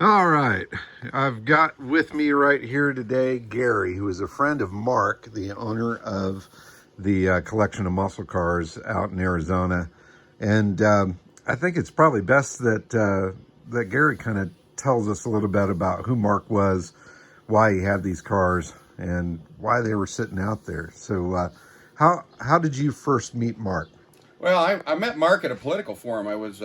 All right. I've got with me right here today Gary, who is a friend of Mark, the owner of the collection of muscle cars out in Arizona. And I think it's probably best that Gary kind of tells us a little bit about who Mark was, why he had these cars, and why they were sitting out there. So how did you first meet Mark? Well, I met Mark at a political forum. I was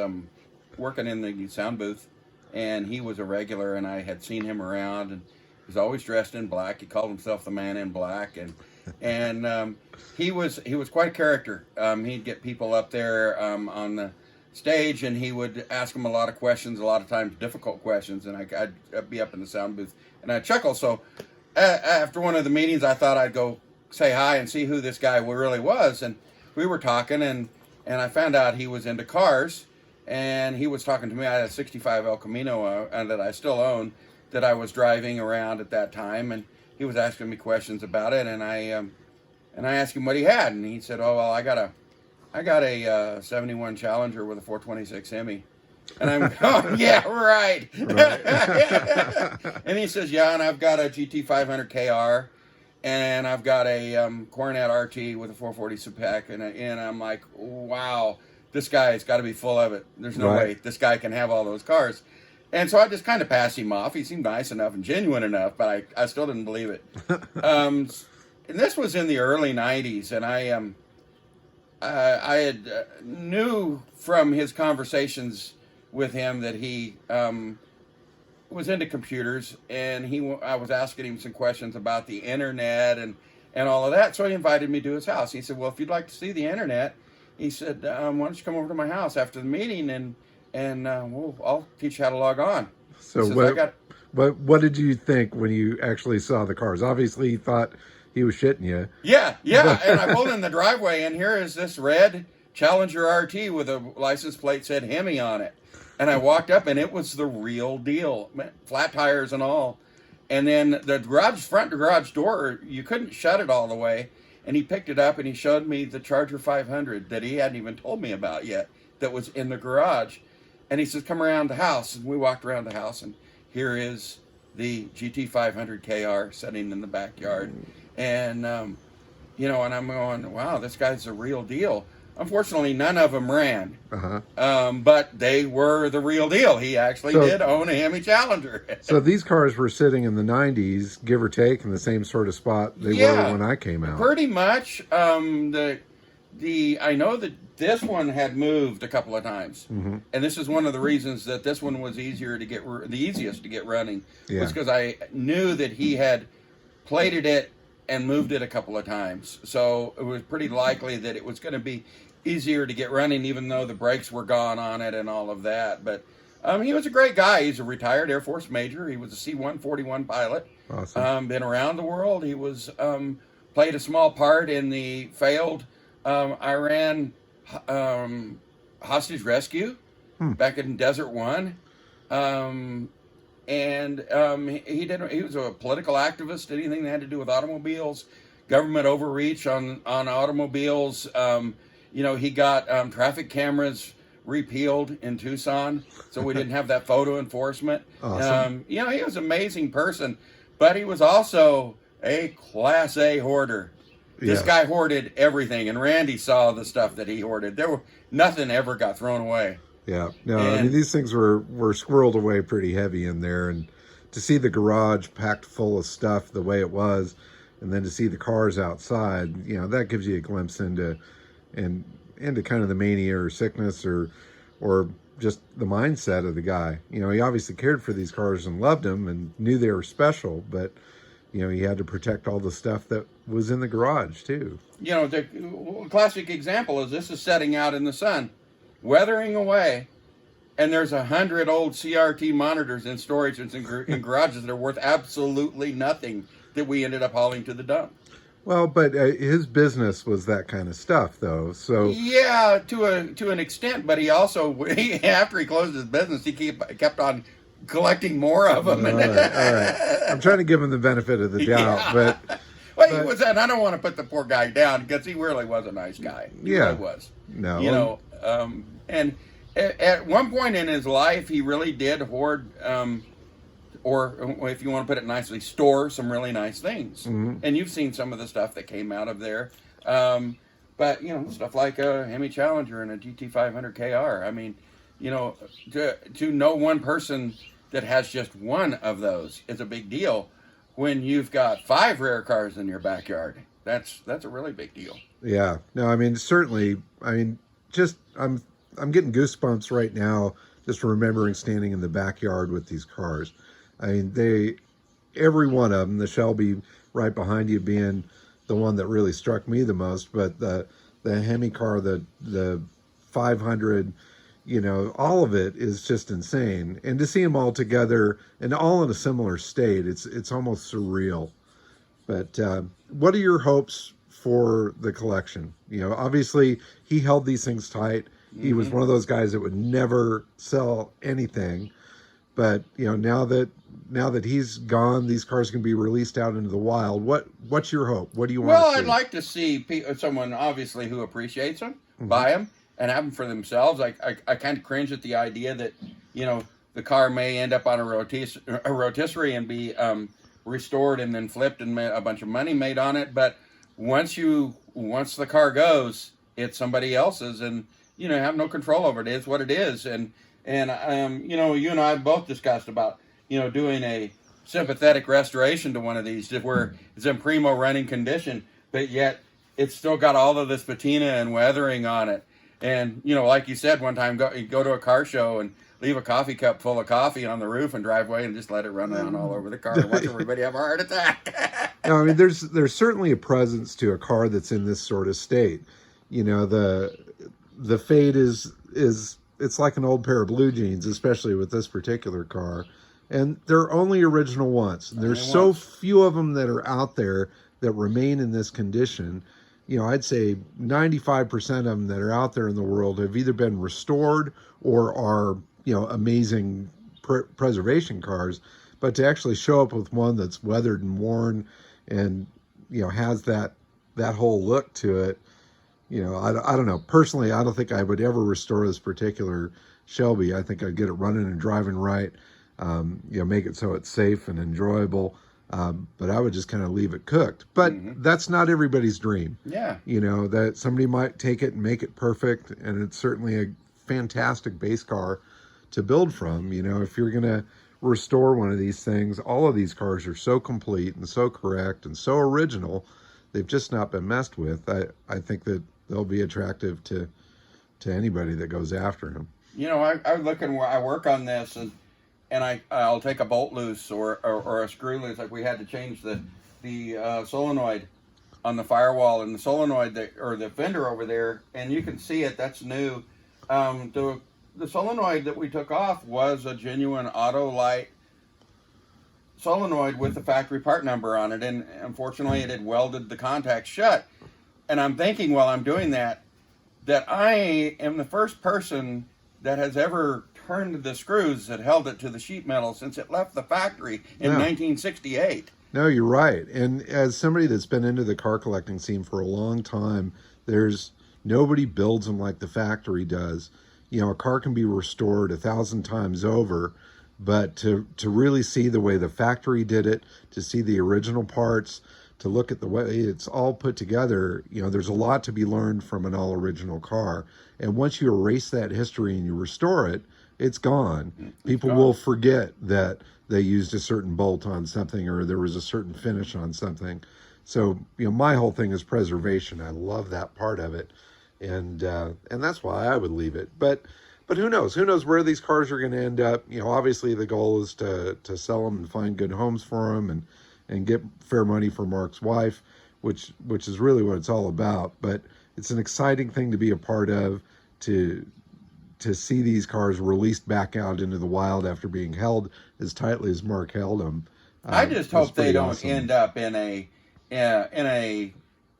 working in the sound booth, and he was a regular, and I had seen him around, and he was always dressed in black. He called himself the Man in Black, and he was quite a character. He'd get people up there on the stage, and he would ask them a lot of questions, a lot of times difficult questions, and I'd be up in the sound booth, and I'd chuckle. So after one of the meetings, I thought I'd go say hi and see who this guy really was, and we were talking, and I found out he was into cars, and he was talking to me. I had a 65 El Camino that I still own, that I was driving around at that time, and he was asking me questions about it, and I asked him what he had, and he said, "Oh, well, I got a 71 Challenger with a 426 Hemi." And I'm going, "Yeah, right." And he says, "Yeah, and I've got a GT 500 KR, and I've got a Coronet RT with a 440 Spec," and I'm like, "Wow, this guy's got to be full of it. There's no way this guy can have all those cars." And so I just kind of passed him off. He seemed nice enough and genuine enough, but I still didn't believe it. And this was in the early 90s, and I had knew from his conversations with him that he was into computers, and I was asking him some questions about the internet and all of that. So he invited me to his house. He said, "Well, if you'd like to see the internet," he said, "why don't you come over to my house after the meeting, and I'll teach you how to log on." So says, what did you think when you actually saw the cars? Obviously, you thought he was shitting you. Yeah. And I pulled in the driveway, and here is this red Challenger RT with a license plate said Hemi on it. And I walked up, and it was the real deal, flat tires and all. And then the front garage door, you couldn't shut it all the way. And he picked it up, and he showed me the Charger 500 that he hadn't even told me about yet, that was in the garage. And he says, "Come around the house." And we walked around the house, and here is the GT 500 KR sitting in the backyard. And, and I'm going, "Wow, this guy's a real deal." Unfortunately, none of them ran, but they were the real deal. He actually did own a Hemi Challenger. So these cars were sitting in the 90s, give or take, in the same sort of spot they were when I came out. Pretty much. I know that this one had moved a couple of times, and this is one of the reasons that this one was the easiest to get running, was because I knew that he had plated it and moved it a couple of times. So it was pretty likely that it was going to be easier to get running, even though the brakes were gone on it and all of that. But he was a great guy. He's a retired Air Force major. He was a C-141 pilot. Awesome. Been around the world. He was played a small part in the failed Iran hostage rescue back in Desert One. He was a political activist. Anything that had to do with automobiles, government overreach on automobiles. He got traffic cameras repealed in Tucson, so we didn't have that photo enforcement. Awesome. He was an amazing person, but he was also a Class A hoarder. This guy hoarded everything, and Randy saw the stuff that he hoarded. Nothing ever got thrown away. Yeah, no, I mean, these things were squirreled away pretty heavy in there, and to see the garage packed full of stuff the way it was, and then to see the cars outside, that gives you a glimpse into kind of the mania or sickness or just the mindset of the guy. He obviously cared for these cars and loved them and knew they were special, but he had to protect all the stuff that was in the garage too. The classic example is this is setting out in the sun, weathering away, and there's 100 old CRT monitors in storage in garages that are worth absolutely nothing that we ended up hauling to the dump. Well, but his business was that kind of stuff, though. So yeah, to an extent. But he also, after he closed his business, he kept on collecting more of them. All right. I'm trying to give him the benefit of the doubt, but. Well, he was, and I don't want to put the poor guy down because he really was a nice guy. He really was. No. And at one point in his life, he really did hoard or if you want to put it nicely, store some really nice things. And you've seen some of the stuff that came out of there. But, stuff like a Hemi Challenger and a GT500 KR. I mean, to know one person that has just one of those is a big deal. When you've got 5 rare cars in your backyard, that's a really big deal. Yeah. No, I mean, certainly, just, I'm getting goosebumps right now just remembering standing in the backyard with these cars. I mean, every one of them, the Shelby right behind you being the one that really struck me the most, but the Hemi car, the 500, all of it is just insane. And to see them all together and all in a similar state, it's almost surreal. But what are your hopes for the collection? Obviously he held these things tight. He was one of those guys that would never sell anything. But now that he's gone, these cars can be released out into the wild. What's your hope? What do you want to see? Well, I'd like to see someone obviously who appreciates them, buy them, and have them for themselves. I kind of cringe at the idea that the car may end up on a rotisserie and be restored and then flipped and a bunch of money made on it. But once the car goes, it's somebody else's, and have no control over it. It's what it is, and you and I both discussed about doing a sympathetic restoration to one of these, where it's in primo running condition, but yet it's still got all of this patina and weathering on it. And like you said one time, go to a car show and leave a coffee cup full of coffee on the roof and drive away and just let it run down all over the car and watch everybody have a heart attack. No, I mean, there's certainly a presence to a car that's in this sort of state. The fade is it's like an old pair of blue jeans, especially with this particular car. And they're only original once. And there's so few of them that are out there that remain in this condition. I'd say 95% of them that are out there in the world have either been restored or are, amazing preservation cars. But to actually show up with one that's weathered and worn and, has that whole look to it, I don't know. Personally, I don't think I would ever restore this particular Shelby. I think I'd get it running and driving right, make it so it's safe and enjoyable. But I would just kind of leave it cooked. But that's not everybody's dream. Yeah. That somebody might take it and make it perfect. And it's certainly a fantastic base car to build from. If you're going to restore one of these things, all of these cars are so complete and so correct and so original. They've just not been messed with. I think that they'll be attractive to anybody that goes after them. I look and I work on this, and I'll take a bolt loose or a screw loose. Like we had to change the solenoid on the firewall, and the solenoid or the fender over there, and you can see it. That's new. The solenoid that we took off was a genuine Autolite solenoid with the factory part number on it, and unfortunately it had welded the contact shut. And I'm thinking while I'm doing that I am the first person that has ever turned the screws that held it to the sheet metal since it left the factory in 1968. No, you're right. And as somebody that's been into the car collecting scene for a long time, there's nobody builds them like the factory does. A car can be restored 1,000 times over, but to really see the way the factory did it, to see the original parts, to look at the way it's all put together, there's a lot to be learned from an all original car. And once you erase that history and you restore it, it's gone. People will forget that they used a certain bolt on something or there was a certain finish on something. So, my whole thing is preservation. I love that part of it. And that's why I would leave it. But who knows? Who knows where these cars are going to end up? Obviously the goal is to sell them and find good homes for them and get fair money for Mark's wife, which is really what it's all about. But it's an exciting thing to be a part of, to see these cars released back out into the wild after being held as tightly as Mark held them. I just hope they don't end up in a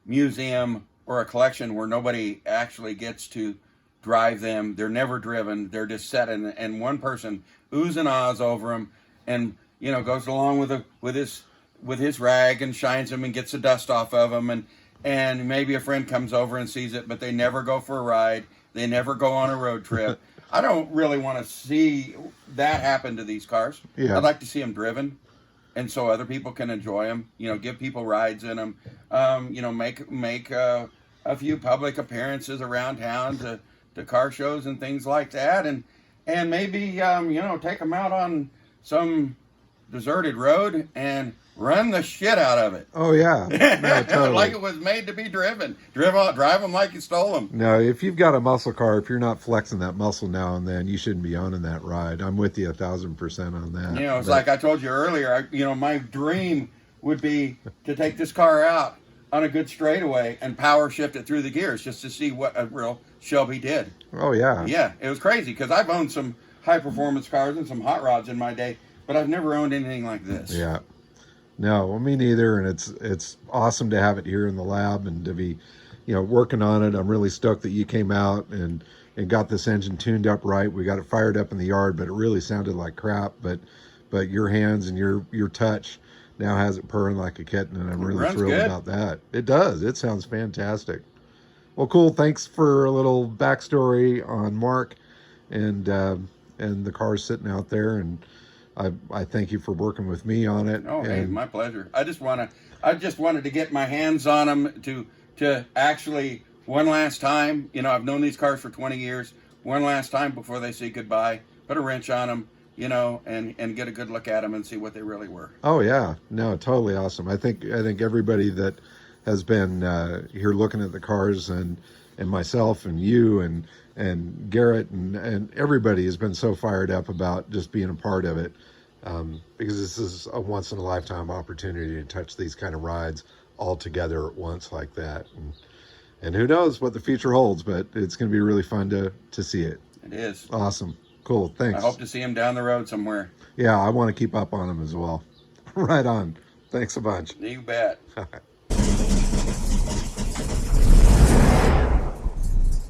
museum or a collection where nobody actually gets to drive them. They're never driven. They're just set and one person oohs and ahs over them and goes along with his rag and shines them and gets the dust off of them, and maybe a friend comes over and sees it, but they never go for a ride. They never go on a road trip. I don't really want to see that happen to these cars. Yeah. I'd like to see them driven, and so other people can enjoy them. You know, give people rides in them. You know, make a few public appearances around town to car shows and things like that, and maybe you know, take them out on some deserted road and run the shit out of it. Oh yeah, no, totally. Like it was made to be driven. Drive them like you stole them. No, if you've got a muscle car, if you're not flexing that muscle now and then, you shouldn't be owning that ride. I'm with you 1,000% on that. You know, it's like I told you earlier. You know, my dream would be to take this car out on a good straightaway and power shift it through the gears just to see what a real Shelby did. Oh yeah. Yeah, it was crazy because I've owned some high performance cars and some hot rods in my day, but I've never owned anything like this. Yeah. No, well, me neither, and it's awesome to have it here in the lab and to be, you know, working on it. I'm really stoked that you came out and got this engine tuned up right. We got it fired up in the yard, but it really sounded like crap. But your hands and your touch now has it purring like a kitten, and I'm really thrilled about that. It does. It sounds fantastic. Well, cool. Thanks for a little backstory on Mark and the car sitting out there, and I thank you for working with me on it. Oh, hey, my pleasure. I just wanted to get my hands on them to actually one last time. You know, I've known these cars for 20 years. One last time before they say goodbye. Put a wrench on them, you know, and get a good look at them and see what they really were. Oh yeah, no, totally awesome. I think everybody that has been here looking at the cars and myself and you and Garrett and everybody has been so fired up about just being a part of it, because this is a once in a lifetime opportunity to touch these kind of rides all together at once like that, and who knows what the future holds, but it's going to be really fun to see it. It is awesome. Cool. Thanks. I hope to see him down the road somewhere. Yeah, I want to keep up on him as well. Right on. Thanks a bunch. You bet.